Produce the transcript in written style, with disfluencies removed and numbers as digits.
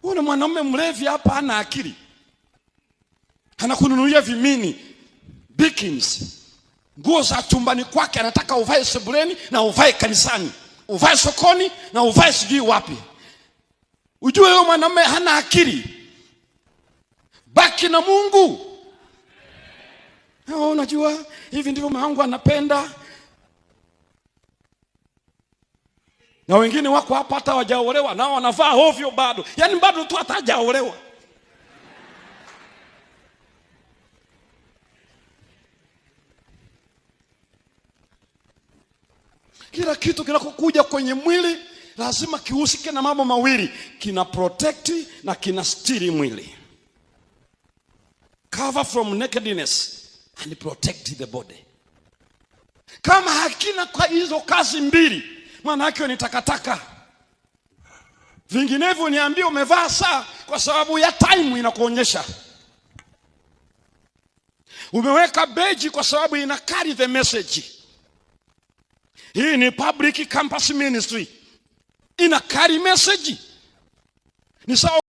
Una mwanamume mlevi hapa hana akili. Anakununulia vimini, bikins, nguo za chumbani kwake anataka uvae sebuleni na uvae kanisani, uvae sokoni na uvae sijui wapi. Ujue huyo mwanamume hana akili. Baki na Mungu. Unajua hivi ndivyo Mungu anapenda. Na wengine wako hapa hata hawajaolewa nao wanavaa ovyo bado. Yaani bado tu hata hajaolewa. Kila kitu kinakokuja kwenye mwili lazima kihusike na mambo mawili, kina protect na kina stiri mwili. Cover from nakedness and protect the body. Kama hakina kwa hizo kazi mbili, maana yake ni takataka. Vinginevyo niambie umevaa saa kwa sababu ya time inakuonyesha. Umeweka beji kwa sababu ina carry the message. Hii ni public campus ministry. Ina carry message. Ni sawa